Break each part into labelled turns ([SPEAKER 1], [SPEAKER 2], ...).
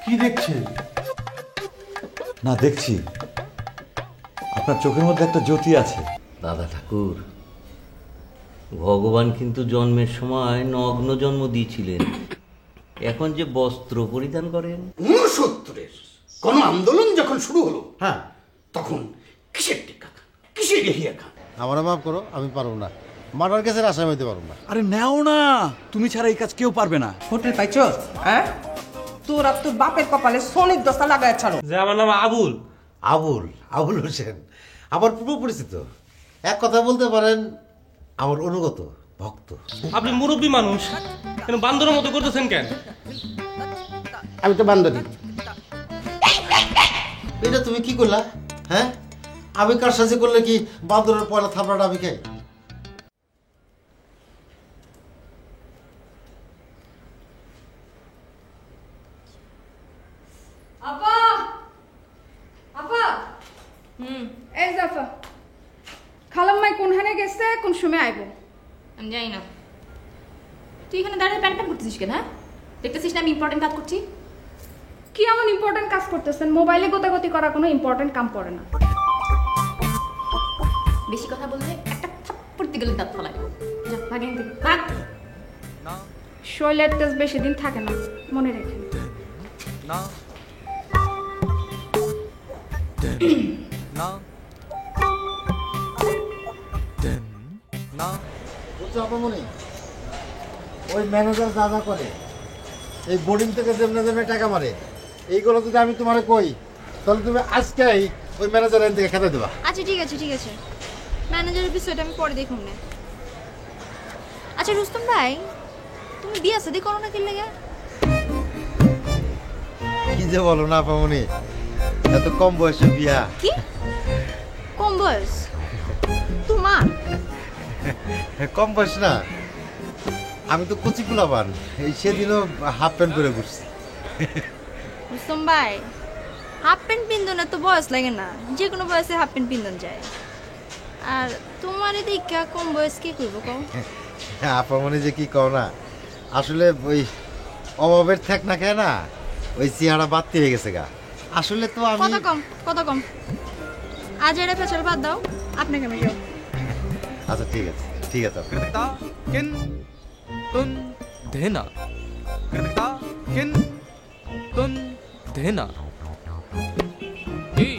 [SPEAKER 1] কি দেখছেন?
[SPEAKER 2] না, দেখছি আপনার চোখের মধ্যে একটা জ্যোতি আছে।
[SPEAKER 3] দাদা ঠাকুর, ভগবান কিন্তু জন্মের সময় নগ্ন জন্ম দিয়েছিলেন। এখন যে বস্ত্র পরিধান করেন।
[SPEAKER 1] 69-এর কোন আন্দোলন যখন শুরু হলো, হ্যাঁ, তখন কিসের টিকা খান, কিসের রেহিয়া খান?
[SPEAKER 4] আমারও মাফ করো, আমি পারবো না, মার্ডার কেসের আসামি হইতে পারবো না।
[SPEAKER 2] আরে নেও না, তুমি ছাড়া এই কাজ কেউ পারবে না।
[SPEAKER 5] হোটেল পাইছো? হ্যাঁ, তোর আর তোর বাপের কপালে সোনের দশা লাগায় ছাড়ো।
[SPEAKER 6] যে আমার নাম আবুল।
[SPEAKER 4] আবুল, আবুল হোসেন আমার পূর্ব পরিচিত। এক কথা বলতে পারেন আমার অনুগত ভক্ত।
[SPEAKER 6] আপনি মুরব্বী মানুষ, কেন বান্দরের মতো করতেছেন কেন?
[SPEAKER 1] আমি তো বান্ধবী।
[SPEAKER 4] এটা তুমি কি করলা? হ্যাঁ, আমি কার সাথে করলে কি বান্দরের পয়লা থাপড়াটা আমি খাই?
[SPEAKER 7] আপা, আপা, এই জাফা, খালাম্মাই কোনখানে গেছে, কোন সময় আইব?
[SPEAKER 8] আমি জানি না। তুই এখানে দাঁড়িয়ে প্যান প্যান করতেছিস কেন? হ্যাঁ, দেখতেছিস না আমি ইম্পর্টেন্ট কাজ করছি?
[SPEAKER 7] কি এমন ইম্পর্টেন্ট কাজ করতেছেন? মোবাইলে গোতাগতি করা কোনো ইম্পর্টেন্ট কাম পড়ে না।
[SPEAKER 8] বেশি কথা বললে একটা থাপ্পড় দিতে গেলে দাঁত ফলাই। যা ভাগ এখান থেকে, ভাগ।
[SPEAKER 7] শৈলের তেজ বেশি দিন থাকে না, মনে রেখেন।
[SPEAKER 4] বুঝছো আপামনি, ওই ম্যানেজার যা যা করে, এই বোর্ডিং থেকে যেমনি যেমনি টাকা মারে, এইগুলো যদি আমি তোমারে কই, তাহলে তুমি আজকেই ওই ম্যানেজার এখান থেকে খেতে দেবা।
[SPEAKER 8] আচ্ছা ঠিক আছে, ঠিক আছে, ম্যানেজারের বিষয়টা আমি পরে দেখুন না। আচ্ছা রুস্তম ভাই, তুমি বিয়ে শাদী করো না কি লেগে?
[SPEAKER 4] কি যে বলো না আপামনি, এত কম বয়সে বিয়া।
[SPEAKER 8] কি কম বয়স তোমার?
[SPEAKER 4] কম বয়স না, আমি তো কচি পোলাপান, এই সেদিনও হাফ প্যান্ট পরে ঘুরছি।
[SPEAKER 8] রুস্তম ভাই, হাফ প্যান্ট পিন্ধনে তো বয়স লাগে না, যে কোনো বয়সে হাফ প্যান্ট পিন্ধন যায়। আর তোমার এদিকে কম বয়স কি করবো কও?
[SPEAKER 4] আপামনি যে কি কও না, আসলে ওই অভাবের ঠেক না খায় না, ওই চেহারা বাড়তি হয়ে গেছে গা। আসলে তো আমি
[SPEAKER 8] কত কম, কত কম। আজ এটা পেছাল বাদ দাও, আপনাকে আমি যাও।
[SPEAKER 4] আচ্ছা ঠিক আছে, ঠিক আছে।
[SPEAKER 6] करता किन तुन देना, करता किन तुन देना। ई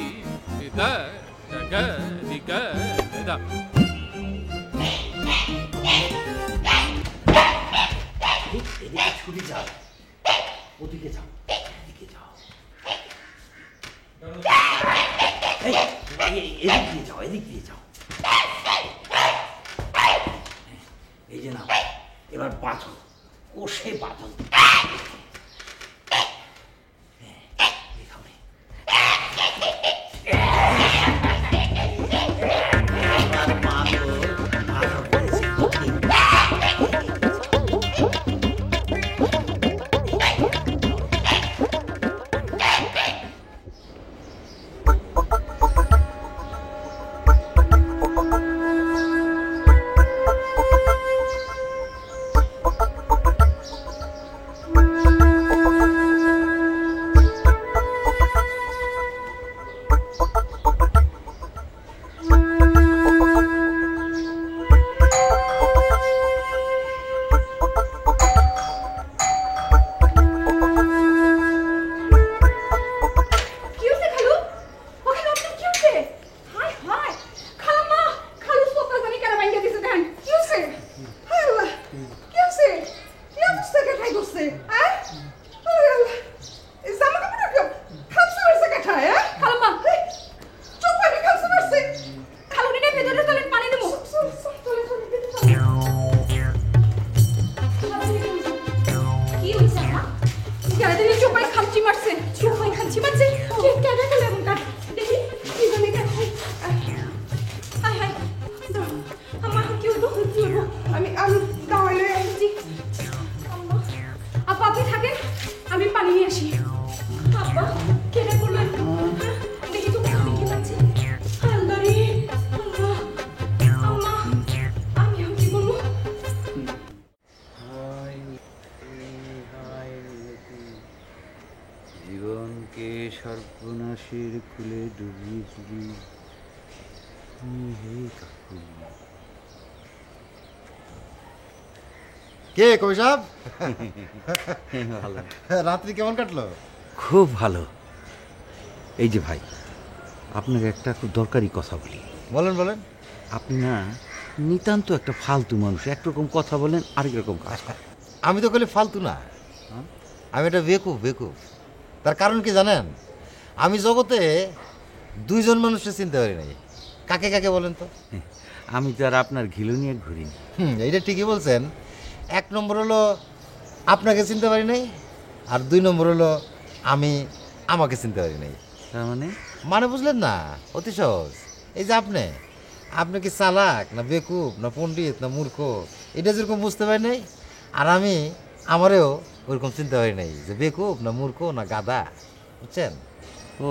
[SPEAKER 6] दिगा दिगा दिगा दिगा।
[SPEAKER 1] এদিকে ছুরি যাও, ওদিকে যাও, এদিকে যাও, এদিক দিয়ে যাও, এদিক দিয়ে যাও। এই যে না, এবার বাঁধো, কষে বাঁধো।
[SPEAKER 7] আমি দাওয়ালে আপা আপনি থাকেন,
[SPEAKER 2] সর্বনাশের কুলে ডুবিয়ে দিবি হে কাকুলি।
[SPEAKER 4] কে কবি সাহেব?
[SPEAKER 2] ভালো,
[SPEAKER 4] রাত্রি কেমন কাটলো?
[SPEAKER 2] খুব ভালো। এই যে ভাই, আপনাকে একটা খুব দরকারি কথা বলি।
[SPEAKER 4] বলেন বলেন।
[SPEAKER 2] আপনি না নিতান্ত একটা ফালতু মানুষ, একরকম কথা বলেন আরেক রকম কাজ করেন।
[SPEAKER 4] আমি তো খালি ফালতু না, আমি এটা বেকুফ বেকুফ। তার কারণ কি জানেন? আমি জগতে দুইজন মানুষকে চিনতে পারি নাই। কাকে কাকে বলেন তো?
[SPEAKER 2] আমি তো আর আপনার ঘিলু নিয়ে ঘুরিনি।
[SPEAKER 4] এইটা ঠিকই বলছেন। 1 নম্বর হলো আপনাকে চিনতে পারি নাই, আর 2 নম্বর হলো আমি আমাকে চিনতে পারি নাই।
[SPEAKER 2] তার মানে?
[SPEAKER 4] মানে বুঝলেন না? অতি সহজ। এই যে আপনি কি চালাক না বেকুব না পণ্ডিত না মূর্খ, এটা যেরকম বুঝতে পারি নাই, আর আমি আমারেও ওইরকম চিনতে পারি নাই যে বেকুব না মূর্খ না গাদা। বুঝছেন?
[SPEAKER 2] ও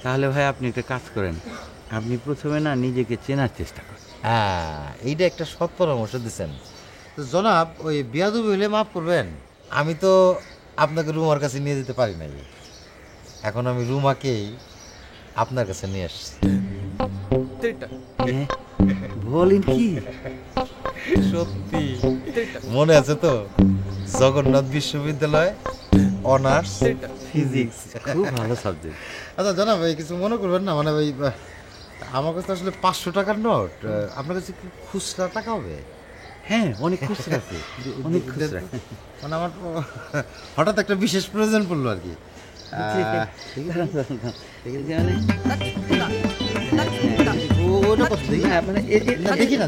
[SPEAKER 2] তাহলে ভাই আপনি একটা কাজ করেন, আপনি প্রথমে না নিজেকে চেনার চেষ্টা করেন।
[SPEAKER 4] হ্যাঁ, এইটা একটা সৎ পরামর্শ দিচ্ছেন। তো জনাব, ওই বিয়াদবি হইলে মাফ করবেন, আমি তো আপনাকে রুমার কাছে নিয়ে যেতে পারি নাই। এখন আমি রুমাকেই আপনার কাছে নিয়ে আসছি।
[SPEAKER 2] বলেন কি?
[SPEAKER 4] সত্যি? মনে আছে তো? জগন্নাথ বিশ্ববিদ্যালয়, অনার্স ফিজিক্স।
[SPEAKER 2] খুব ভালো সাবজেক্ট।
[SPEAKER 4] আচ্ছা জনাব, এই কিছু মনে করবেন না, মানে ওই আমার কাছে আসলে 500 টাকার নোট, আপনার কাছে কি খুচরা টাকা হবে?
[SPEAKER 2] হ্যাঁ, অনেক খুচরা আছে, অনেক খুচরা।
[SPEAKER 4] মানে আমার হঠাৎ একটা বিশেষ প্রয়োজন পড়লো আর কি। দেখি না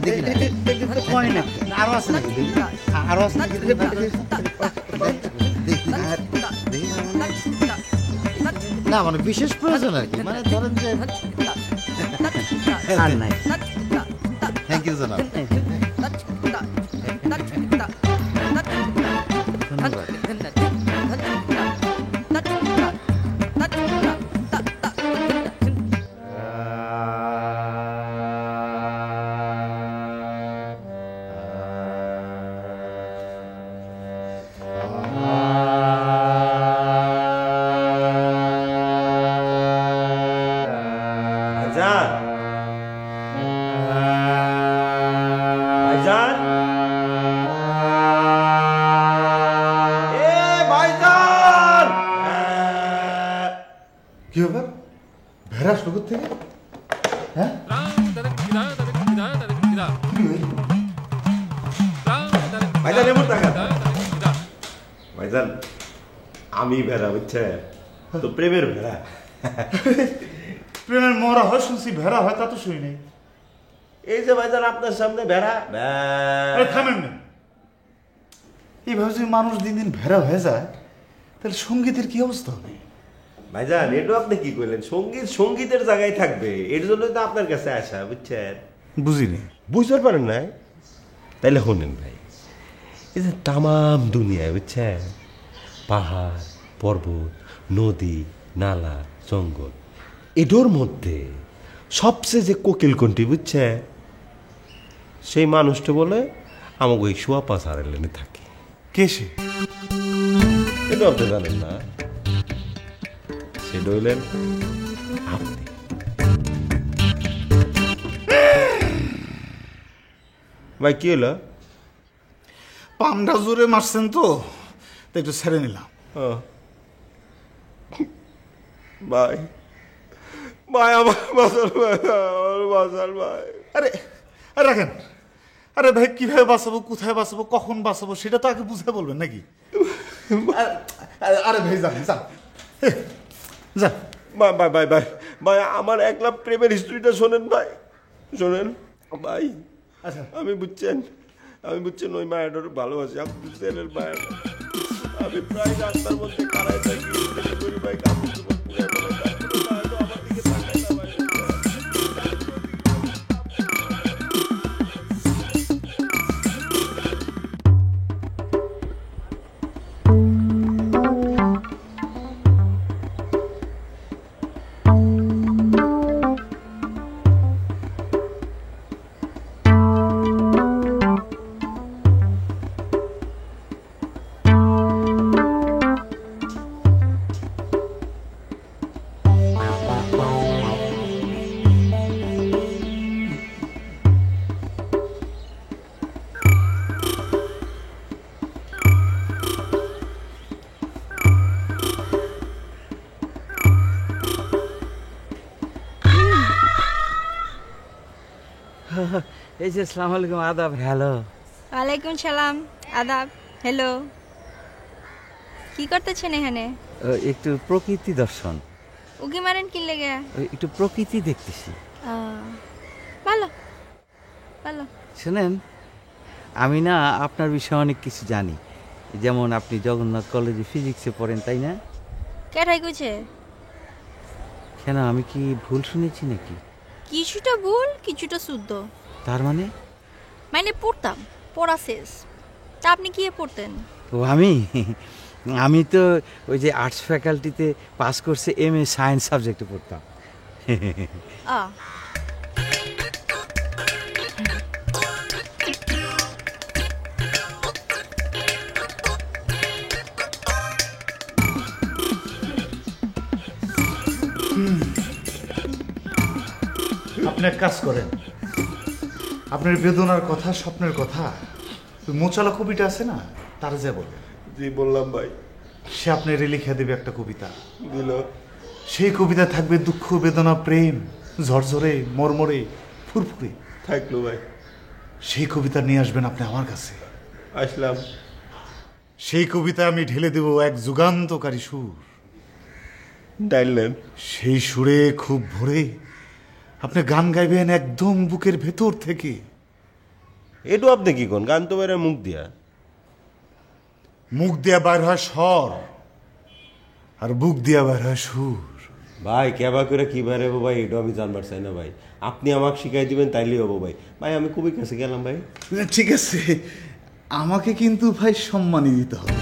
[SPEAKER 4] আরো আছে নাকি? আরো আছে নাকি? না মানে বিশেষ প্রয়োজন আর কি, মানে ধরেন যে থ্যাংক ইউ জনাব।
[SPEAKER 1] কি ব্যাপার? ভেড়া শুকুর থেকে? হ্যাঁ,
[SPEAKER 9] ভাইজান এমন টাকা ভাইজান, আমি ভেড়া বুঝছে তো, প্রেমের ভেড়া।
[SPEAKER 1] প্রেমের মরা হয় শুনছি, ভেড়া হয় তা তো শুনি নাই।
[SPEAKER 9] এই যে ভাইজান আপনার সামনে ভেড়া।
[SPEAKER 1] থামেন না, এইভাবে যদি মানুষ দিন দিন ভেড়া হয়ে যায় তাহলে সঙ্গীতের কি অবস্থা হবে?
[SPEAKER 9] ভাইজান এটা আপনি কি করলেন? সঙ্গীত সঙ্গীতের জায়গায় থাকবে, এর জন্যই তো আপনার কাছে আসা, বুঝছেন?
[SPEAKER 1] বুঝিনি।
[SPEAKER 9] বুঝতে পারেন না? তাইলে শোনেন ভাই, এই যে তামাম দুনিয়ায় বুঝছেন, পাহাড় পর্বত নদী নালা জঙ্গল, এটার মধ্যে সবচেয়ে যে কোকিল কোনটি বুঝছে, সেই মানুষটা বলে আমাকে ওই শোয়া পাশারের লেনে থাকে।
[SPEAKER 1] কে সে?
[SPEAKER 9] এটা আপনি জানেন না? সেটা হইলেন আপনি। ভাই কি হলো?
[SPEAKER 1] পামটা জোরে মারছেন তো, তাই একটু ছেড়ে নিলাম।
[SPEAKER 9] ভাই ভাই আমার বাঁচাল, ভাই আমার বাঁচাল ভাই।
[SPEAKER 1] আরে আরে রাখেন, আরে ভাই কিভাবে বাঁচাবো, কোথায় বাঁচাবো, কখন বাঁচাবো সেটা তো আগে বুঝে বলবেন নাকি? আরে ভাই যান যান যান।
[SPEAKER 9] ভাই ভাই ভাই ভাই ভাই আমার একলা প্রেমের হিস্ট্রিটা শোনেন ভাই, শোনেন ভাই।
[SPEAKER 1] আচ্ছা
[SPEAKER 9] আমি বুঝছেন ওই মায়ের ভালোবাসি, আপনি ছেলের মায়ের। আমি প্রায় রাস্তার মধ্যে কারায় থাকি, ভাই কাপড় চোপড় পুড়ে ফেলে, তারপরে আমার দিকে তাকায় না ভাই।
[SPEAKER 2] এই যে আসসালামু আলাইকুম, আদাব, হ্যালো।
[SPEAKER 8] ওয়ালাইকুম সালাম, আদাব, হ্যালো। কি করতেছেন এখানে?
[SPEAKER 2] একটু প্রকৃতি দর্শন,
[SPEAKER 8] উকি মারেন কি লেগে?
[SPEAKER 2] একটু প্রকৃতি দেখতেছি।
[SPEAKER 8] ভালো ভালো।
[SPEAKER 2] শোনেন, আমি না আপনার বিষয়ে অনেক কিছু জানি। যেমন আপনি জগন্নাথ কলেজে ফিজিক্সে পড়েন, তাই না?
[SPEAKER 8] কেটাই কইছে?
[SPEAKER 2] কেন, আমি কি ভুল শুনেছি নাকি?
[SPEAKER 8] কিছুটা ভুল কিছুটা শুদ্ধ।
[SPEAKER 2] তার মানে?
[SPEAKER 8] মানে পড়তাম, পড়া শেষ। তা আপনি কি পড়তেন?
[SPEAKER 2] ও আমি তো ওই যে আর্টস ফ্যাকাল্টিতে পাস করছে, MA সায়েন্স সাবজেক্টে পড়তাম।
[SPEAKER 1] আপনি এক কাজ করেন, আপনার বেদনার কথা, স্বপ্নের কথা ওই মোচালা কবিটা আছে না, তার যে বলবেন।
[SPEAKER 9] জি বললাম ভাই।
[SPEAKER 1] সে আপনার লিখে দেবে একটা কবিতা।
[SPEAKER 9] দিল।
[SPEAKER 1] সেই কবিতা থাকবে দুঃখ, বেদনা, প্রেম, ঝরঝরে, মরমরে, ফুরফুরে।
[SPEAKER 9] থাকলো ভাই।
[SPEAKER 1] সেই কবিতা নিয়ে আসবেন আপনি আমার কাছে।
[SPEAKER 9] আসলাম।
[SPEAKER 1] সেই কবিতা আমি ঢেলে দেব এক যুগান্তকারী সুর।
[SPEAKER 9] ডাইলেন।
[SPEAKER 1] সেই সুরে খুব ভরে আপনি গান গাইবেন একদম বুকের ভেতর থেকে।
[SPEAKER 9] এটু আপনি কি কোন? গান তো বাইরে মুখ দিয়া।
[SPEAKER 1] মুখ দিয়া বাইর হয় স্বর, আর বুক দিয়া বাইর হয় সুর।
[SPEAKER 9] ভাই কেবা করে কি বাইরে হবো ভাই, এটাও আমি জানবার চাই না ভাই। আপনি আমাকে শিখাই দিবেন তাইলেই হবো ভাই। ভাই আমি কবির কাছে গেলাম ভাই।
[SPEAKER 1] ঠিক আছে, আমাকে কিন্তু ভাই সম্মানই দিতে হবে।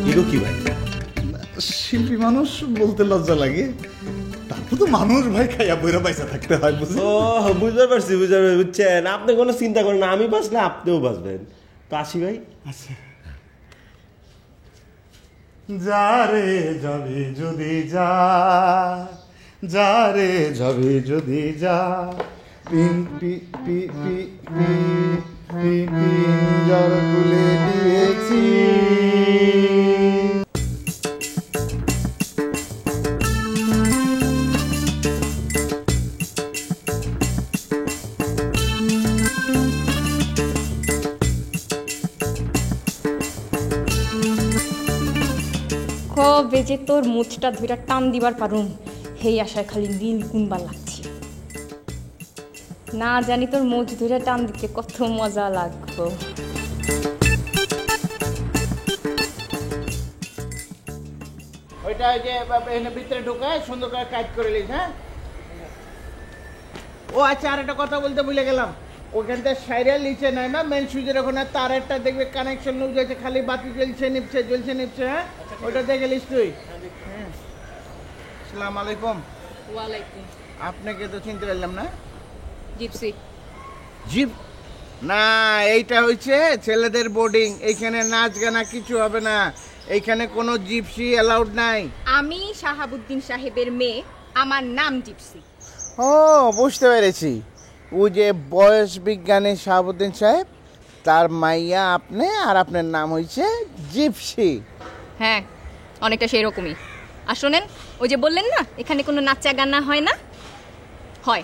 [SPEAKER 9] এটু কি ভাই?
[SPEAKER 1] শিল্পী মানুষ বলতে লজ্জা লাগে, তারপর তো মানুষ ভাই খাইয়া বইরা পয়সা থাকতে হয়।
[SPEAKER 9] ও বুঝতে পারছি বুঝছেন। আপনি কোনো চিন্তা করেন না, আমি বাঁচলে আপনিও বাঁচবেন। তো আসি ভাই।
[SPEAKER 1] আচ্ছা। যারে যাবে যদি যা, যারে যাবে যদি যা, পিন পি পি পি পি পি পিঞ্জর খুলে দিয়েছি।
[SPEAKER 7] কবে যে তোর মুছটা ধুইরা টান দিবার পারুম, সেই আশায় খালি নীল গুনবার লাগছে। না জানি তোর মুছ ধুইরা টান দিতে কত মজা লাগবো।
[SPEAKER 10] ওইটা ওই যে ভিতরে ঢুকায় সুন্দর করে কাজ করে নিস। হ্যাঁ, ও আচ্ছা, আর একটা কথা বলতে ভুলে গেলাম। ওখানটা সাইরিয়াল নিচে নাই না, মেন সুইচের ওখানে তার একটা দেখবে কানেকশন লুজ আছে, খালি বাতি জ্বলছে নিপছে জ্বলছে নিপছে। হ্যাঁ, ওইটা দেখে নিস তুই। হ্যাঁ, আসসালামু আলাইকুম।
[SPEAKER 5] ওয়ালাইকুম।
[SPEAKER 10] আপনাকে তো চিনতে পারলাম না।
[SPEAKER 5] জিপসি।
[SPEAKER 10] জিপ না, এইটা হচ্ছে ছেলেদের বোর্ডিং। এইখানে নাচ গানা কিছু হবে না, এইখানে কোনো জিপসি অ্যালাউড নাই।
[SPEAKER 7] আমি শাহাবুদ্দিন সাহেবের মেয়ে, আমার নাম জিপসি।
[SPEAKER 10] ও বুঝতে পেরেছি, ও যে বয়স বিজ্ঞানী শাহাবুদ্দিন সাহেব, তার মাইয়া আপনি, আর আপনার নাম হয়েছে জিপসি।
[SPEAKER 7] হ্যাঁ, অনেকটা সেই রকমই। আর শোনেন, ওই যে বললেন না এখানে কোনো নাচা গানা হয় না, হয়।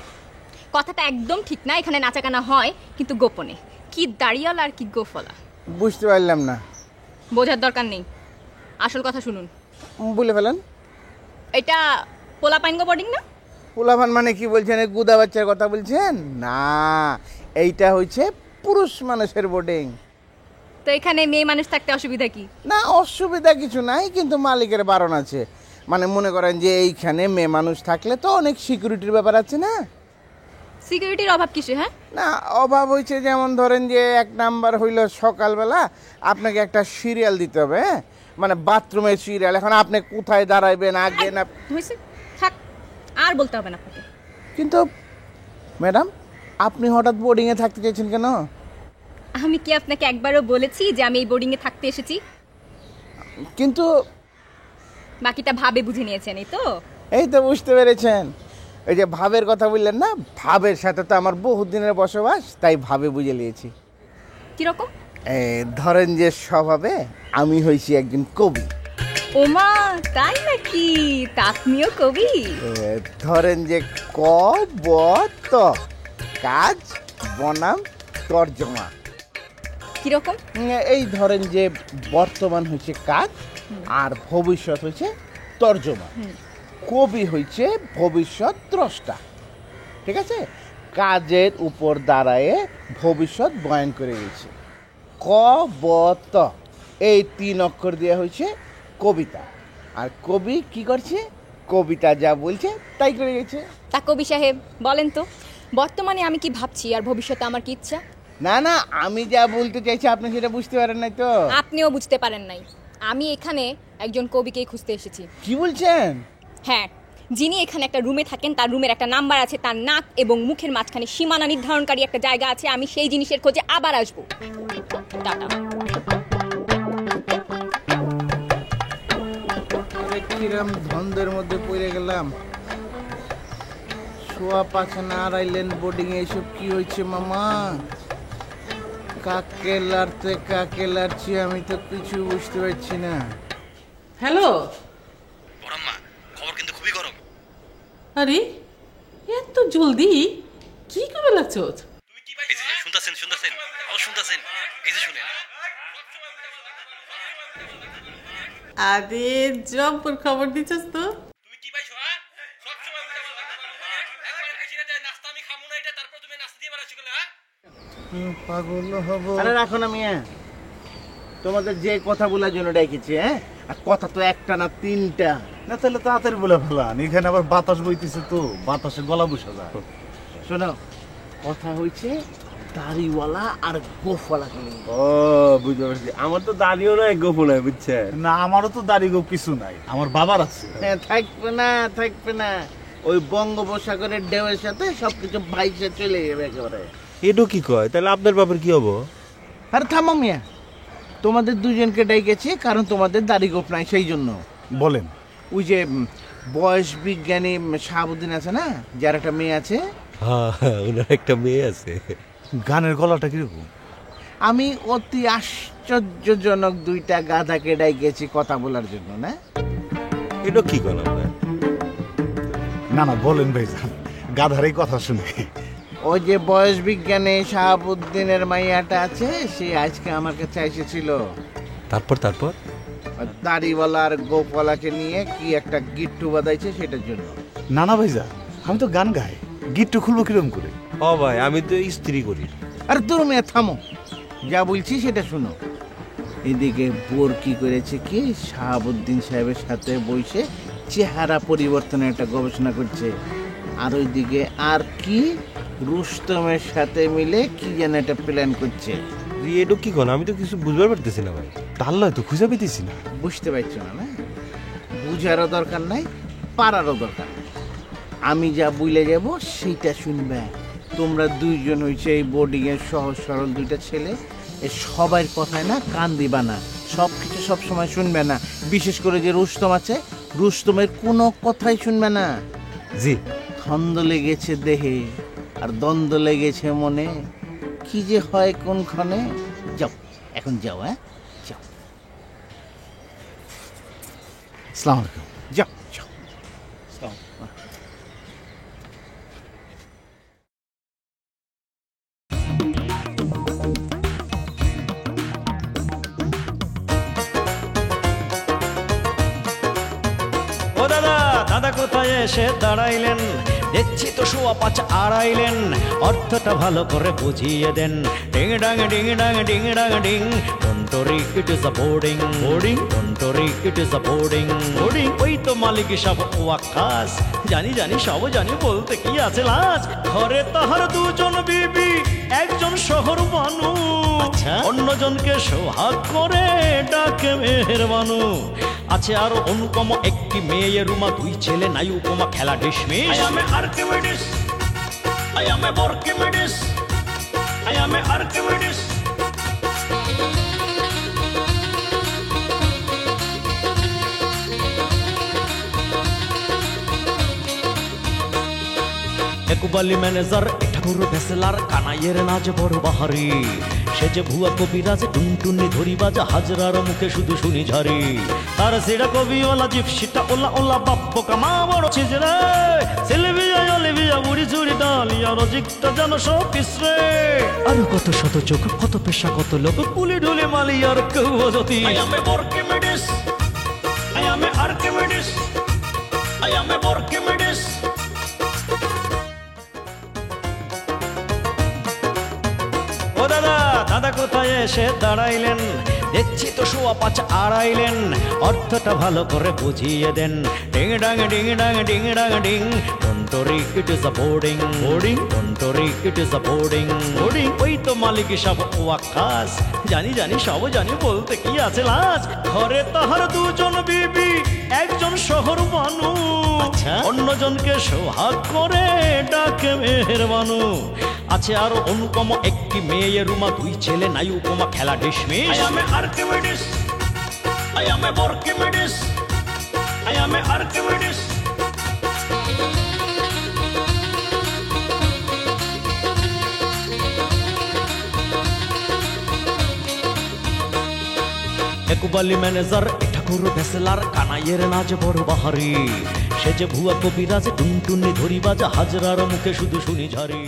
[SPEAKER 7] কথাটা একদম ঠিক না, এখানে নাচা গানা হয় কিন্তু গোপনে। কি দাঁড়িয়াল আর কি গোফলা।
[SPEAKER 10] বুঝতে পারলাম না।
[SPEAKER 7] বোঝার দরকার নেই, আসল কথা শুনুন।
[SPEAKER 10] বলে ফেলেন।
[SPEAKER 7] এটা পোলাপাইনগো বোর্ডিং না?
[SPEAKER 10] পোলাপান মানে কি বলছেন? এই গুদা বাচ্চার কথা বলছেন? না, এইটা হচ্ছে পুরুষ মানুষের বোর্ডিং।
[SPEAKER 7] তো এখানে মেয়ে মানুষ থাকতে অসুবিধা কি?
[SPEAKER 10] না, অসুবিধা কিছু নাই, কিন্তু মালিকের বারণ আছে। মানে মনে করেন যে এইখানে মেয়ে মানুষ থাকলে তো অনেক সিকিউরিটির ব্যাপার আছে না।
[SPEAKER 7] সিকিউরিটির অভাব কিছু? হ্যাঁ
[SPEAKER 10] না, অভাব হয়েছে যেমন ধরেন যে এক নাম্বার হইল সকালবেলা আপনাকে একটা সিরিয়াল দিতে হবে। হ্যাঁ, মানে বাথরুমের সিরিয়াল। এখন আপনি কোথায় দাঁড়াইবেন, আগে না।
[SPEAKER 7] হয়েছে, থাক, আর বলতে হবে না আপনাকে।
[SPEAKER 10] কিন্তু ম্যাডাম, আপনি হঠাৎ বোর্ডিংয়ে থাকতে চাইছেন কেন?
[SPEAKER 7] আমি কি আপনাকে একবারও বলেছি যে আমি এই বোর্ডিংয়ে থাকতে এসেছি?
[SPEAKER 10] কিন্তু
[SPEAKER 7] বাকিটা ভাবে বুঝে নিয়েছেন, এই তো?
[SPEAKER 10] এই তো বুঝতে পেরেছেন। এই যে ভাবের কথা বললেন না, ভাবের সাথে তো আমার বহুত দিনের বসবাস, তাই ভাবে বুঝে নিয়েছি।
[SPEAKER 7] কিরকম?
[SPEAKER 10] ধরেন যে স্বভাবে আমি হয়েছি একজন কবি।
[SPEAKER 7] ওমা, তাই নাকি? তা আপনিও কবি?
[SPEAKER 10] ধরেন যে ক ব ত, কাজ বনাম তর্জমা।
[SPEAKER 7] কিরকম?
[SPEAKER 10] এই ধরেন যে বর্তমান হচ্ছে কাজ আর ভবিষ্যৎ হচ্ছে তর্জমা। কবি হচ্ছে ভবিষ্যৎ দ্রষ্টা, ঠিক আছে? কাজের উপর দাঁড়ায়ে ভবিষ্যৎ বয়ান করে গেছে। ক ব ত এই 3 অক্ষর দেওয়া হয়েছে কবিতা, আর কবি কি করছে? কবিতা যা বলছে তাই করে গেছে।
[SPEAKER 7] তা কবি সাহেব বলেন তো, বর্তমানে আমি কি ভাবছি আর ভবিষ্যতে আমার কি ইচ্ছা?
[SPEAKER 10] না না, আমি যা বলতে চাইছি আপনি সেটা বুঝতে পারেন নাই তো।
[SPEAKER 7] আপনিও বুঝতে পারেন নাই। আমি এখানে একজন কবিকেই খুঁজতে এসেছি।
[SPEAKER 10] কি বলছেন?
[SPEAKER 7] হ্যাঁ, যিনি এখানে একটা রুমে থাকেন, তার রুমের একটা নাম্বার আছে, তার নাক এবং মুখের মাঝখানে সীমানা নির্ধারণকারী একটা জায়গা আছে। আমি সেই জিনিসের খোঁজে আবার আসবো। টাটা।
[SPEAKER 10] কিরম ধন্দের মধ্যে পড়ে গেলাম। শোয়া পাছে না আড়াইলেন বোর্ডিং এ এইসব কি হয়েছে মামা? কাকে লাড়তে কাকে লাড়ছি আমি তো কিছু বুঝতে পারছি না।
[SPEAKER 5] হ্যালো,
[SPEAKER 11] বড়ম্মা, খবর কিন্তু খুবই গরম।
[SPEAKER 5] আরে এত জলদি কি করে লাগছো?
[SPEAKER 11] এই যে শুনতাছেন শুনতাছেন আবার শুনতাছেন, এই যে শুনেন।
[SPEAKER 5] আরে জব্বর খবর দিচ্ছিস তো।
[SPEAKER 11] তুমি কি পাইছো? হ্যাঁ, সব সময় একবার কইছিনা যে নাস্তা আমি খামু না, এটা তারপর তুমি নাস্তা দিয়ে বেড়াচ্ছ কেন? হ্যাঁ,
[SPEAKER 10] পাগল হব। আরে রাখো না মিয়া, তোমাদের যে কথা বলার জন্য ডেকেছি। হ্যাঁ, আর কথা তো একটা না 3টা।
[SPEAKER 1] না তাহলে তাড়াতাড়ি বলে ফেলান, এখানে আবার বাতাস বইতেছে তো, বাতাসে গলা বসে যায়।
[SPEAKER 10] শোনো, কথা হয়েছে দাড়িওয়ালা আর গোফওয়ালা কে নিয়ে।
[SPEAKER 9] ও বুঝতে পারছি, আমার তো দাঁড়িয়েও নাই গোপ নাই, বুঝছেন?
[SPEAKER 1] না আমারও তো দাড়ি গোপ কিছু নাই, আমার বাবার আছে।
[SPEAKER 10] হ্যাঁ, থাকবে না থাকবে না, ওই বঙ্গোপসাগরের ঢেউয়ের সাথে সবকিছু ভাইসে চলে যাবে একেবারে।
[SPEAKER 9] এটু কি কয়? তাহলে আপনার বাপের কি হবো?
[SPEAKER 10] আরে থামো মিয়া, তোমাদের দুজনকে ডেকেছি কারণ তোমাদের দাড়ি গোপ নাই, সেই জন্য।
[SPEAKER 1] বলেন।
[SPEAKER 10] ওই যে বয়স বিজ্ঞানী শাহাবুদ্দিন আছে না, যার একটা মেয়ে আছে।
[SPEAKER 9] হ্যাঁ, ওনার একটা মেয়ে আছে।
[SPEAKER 1] গানের গলাটা কিরকম?
[SPEAKER 10] আমি অতি আশ্চর্যজনক 2টা গাধাকে ডেকেছি কথা বলার জন্য। না
[SPEAKER 9] এটা কি কয় আপনার?
[SPEAKER 1] না না বলেন ভাইজান, গাধার এই কথা শুনে।
[SPEAKER 10] ওই যে বয়স বিজ্ঞানী শাহাবুদ্দিনের মাইয়াটা আছে, সে আজকে আমার কাছে এসেছিল।
[SPEAKER 9] তারপর তারপর
[SPEAKER 10] দাড়িওয়ালা আর গোপওয়ালাকে নিয়ে কি একটা গিট্টু বাঁধাইছে সেটার জন্য।
[SPEAKER 1] না না ভাইজান, আমি তো গান গাই, গিট্টু খুলবো কিরম করে?
[SPEAKER 9] ও ভাই, আমি তো স্ত্রী করি।
[SPEAKER 10] আরে তোর মেয়ে থামো, যা বলছি সেটা শুনো। এদিকে বোর কি করেছে কি, শাহাবুদ্দিন সাহেবের সাথে বসে চেহারা পরিবর্তনের একটা গবেষণা করছে। আর ওইদিকে আর কি রুস্তমের সাথে মিলে কি যেন একটা প্ল্যান করছে।
[SPEAKER 9] এটা কি কোন? আমি তো কিছু বুঝবার পারতেছি না ভাই।
[SPEAKER 1] তাহলে তো খুঁজে পেতেছি না।
[SPEAKER 10] বুঝতে পারছো না? না বুঝারও দরকার নাই, পারারও দরকার নাই। আমি যা বুঝলে যাব সেইটা শুনবে। তোমরা দুইজন হইছে এই বোর্ডিং এর সহজ সরল 2টা ছেলে, এ সবার কথায় না কান দিবা না, সব কিছু সব সময় শুনবে না। বিশেষ করে যে রুস্তম আছে, রুস্তমের কোনো কথাই শুনবে না।
[SPEAKER 9] জি।
[SPEAKER 10] দ্বন্দ্ব লেগেছে দেহে আর দ্বন্দ্ব লেগেছে মনে, কি যে হয় কোনক্ষণে। যাও এখন যাও, হ্যাঁ যাও।
[SPEAKER 1] আসসালামু আলাইকুম।
[SPEAKER 10] যাও যাও।
[SPEAKER 12] ও দাদা, দাদা কোথায় এসে দাঁড়াইলেন? দেখছি তো 5.25 আড়াইলেন, অর্থটা ভালো করে বুঝিয়ে দেন। ডিং ডাং ডিং ডাং ডিং ডাং ডিং, টন্টরি it is a boarding boarding, টন্টরি it is a boarding boarding. ওই তো মালিক সব ওয়াক্কাস, জানি জানি সব জানি, বলতে কি আছে লাজ। ঘরে তাহার 2 জন বিবি, একজন শহর বানু, অন্যজনকে সোহাগ করে ডাকে মেহেরবানু। আছে আরো অনুপম একটি মেয়ে রুমা, 2 ছেলে নাই উপমা, খেলা dismiss. I am Archimedes, I am Archimedes, I am Archimedes. একুবালি ম্যানেজার, এটা ঠাকুর ভেসেলার কানাইয়ের নাচ বড় বাহারি সে যে ভুয়া কবিরাজ টুনটুনি ধরি বাজা হাজরার মুখে শুধু শুনি ঝারি তার সেটা কবি ওলা জিপসিটা ওলা ওলা বাপ্প কামা বড় ছিজরে সিলভিয়া অলিভিয়া বুড়ি চুড়ি ডালিয়া রজিকটা যেন সব পিছরে আর কত শত চোখ কত পেশা কত লোক পুলি ঢুলি মালি আর কেউ অযতি I am a Archimedes I am a Archimedes I am a Archimedes ও দাদা দাদা কোথায় এসে দাঁড়াইলেন দেখছি তো শোয়া পাঁচ আড়াইলেন অর্থটা ভালো করে বুঝিয়ে দেন ডিং ডাং ডিং ডাং ডিং ডাং ডিং টন্টরি it is a boarding boarding টন্টরি it is a boarding boarding ওই তো মালিক সব ওয়াক্কাস জানি জানি সব জানি বলতে কি আছে লাজ ঘরে তাহার দুজন বিবি একজন শহর বানু অন্যজনকে সোহাগ করে ডাকে মেহেরবানু আছে আরো অনুপম একটি মেয়ে রুমা দুই ছেলে নাই উপমা খেলা dismiss I am a Archimedes I am a Archimedes I am a Archimedes একুবালি ম্যানেজার ঠাকুর ভেসেলার কানাইয়ের নাচ বড় বাহারি সে যে ভুয়া কবিরাজ টুনটুনি ধরি বাজা হাজরার মুখে শুধু শুনি ঝারি